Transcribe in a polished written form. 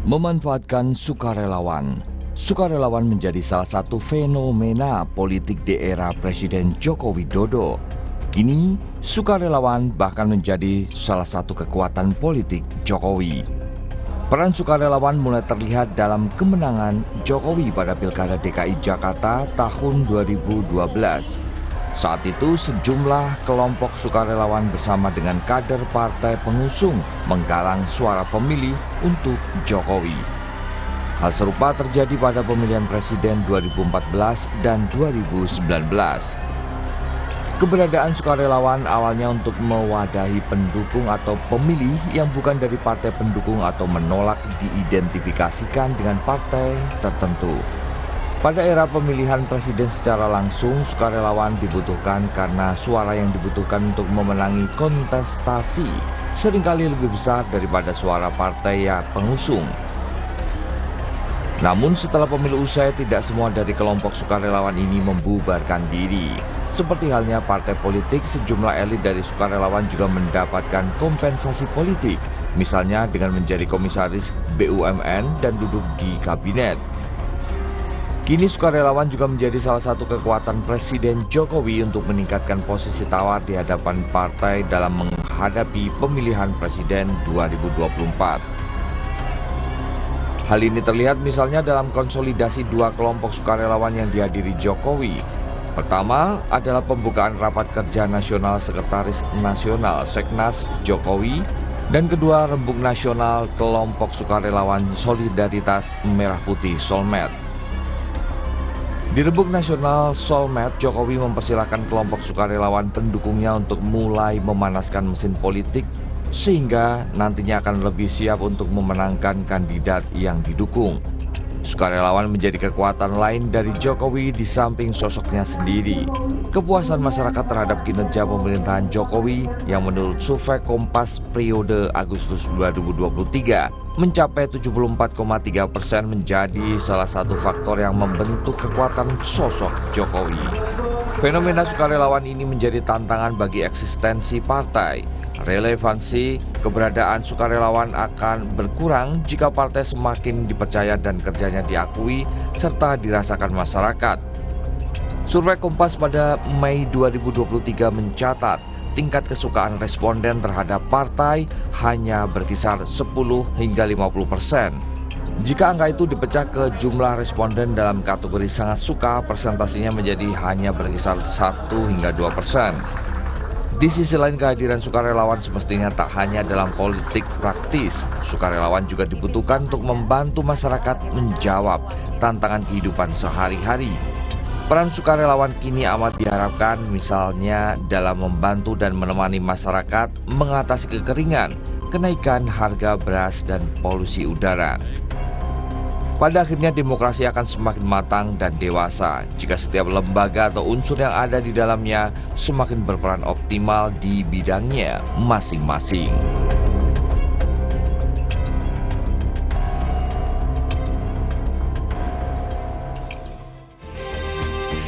Memanfaatkan sukarelawan. Sukarelawan menjadi salah satu fenomena politik di era Presiden Joko Widodo. Kini, sukarelawan bahkan menjadi salah satu kekuatan politik Jokowi. Peran sukarelawan mulai terlihat dalam kemenangan Jokowi pada Pilkada DKI Jakarta tahun 2012. Saat itu sejumlah kelompok sukarelawan bersama dengan kader partai pengusung menggalang suara pemilih untuk Jokowi. Hal serupa terjadi pada pemilihan presiden 2014 dan 2019. Keberadaan sukarelawan awalnya untuk mewadahi pendukung atau pemilih yang bukan dari partai pendukung atau menolak diidentifikasikan dengan partai tertentu. Pada era pemilihan presiden secara langsung, sukarelawan dibutuhkan karena suara yang dibutuhkan untuk memenangi kontestasi seringkali lebih besar daripada suara partai yang pengusung. Namun setelah pemilu usai, tidak semua dari kelompok sukarelawan ini membubarkan diri. Seperti halnya partai politik, sejumlah elit dari sukarelawan juga mendapatkan kompensasi politik, misalnya dengan menjadi komisaris BUMN dan duduk di kabinet. Kini sukarelawan juga menjadi salah satu kekuatan Presiden Jokowi untuk meningkatkan posisi tawar di hadapan partai dalam menghadapi pemilihan presiden 2024. Hal ini terlihat misalnya dalam konsolidasi dua kelompok sukarelawan yang dihadiri Jokowi. Pertama adalah pembukaan rapat kerja nasional Sekretaris Nasional Seknas Jokowi, dan kedua rembuk nasional kelompok sukarelawan Solidaritas Merah Putih Solmed. Di rembuk nasional Solmed, Jokowi mempersilahkan kelompok sukarelawan pendukungnya untuk mulai memanaskan mesin politik sehingga nantinya akan lebih siap untuk memenangkan kandidat yang didukung. Sukarelawan menjadi kekuatan lain dari Jokowi di samping sosoknya sendiri. Kepuasan masyarakat terhadap kinerja pemerintahan Jokowi yang menurut survei Kompas periode Agustus 2023 mencapai 74,3% menjadi salah satu faktor yang membentuk kekuatan sosok Jokowi. Fenomena sukarelawan ini menjadi tantangan bagi eksistensi partai. Relevansi keberadaan sukarelawan akan berkurang jika partai semakin dipercaya dan kerjanya diakui serta dirasakan masyarakat. Survei Kompas pada Mei 2023 mencatat tingkat kesukaan responden terhadap partai hanya berkisar 10 hingga 50%. Jika angka itu dipecah ke jumlah responden dalam kategori sangat suka, persentasinya menjadi hanya berkisar 1 hingga 2%. Di sisi lain, kehadiran sukarelawan semestinya tak hanya dalam politik praktis. Sukarelawan juga dibutuhkan untuk membantu masyarakat menjawab tantangan kehidupan sehari-hari. Peran sukarelawan kini amat diharapkan, misalnya dalam membantu dan menemani masyarakat mengatasi kekeringan, kenaikan harga beras, dan polusi udara. Pada akhirnya demokrasi akan semakin matang dan dewasa jika setiap lembaga atau unsur yang ada di dalamnya semakin berperan optimal di bidangnya masing-masing.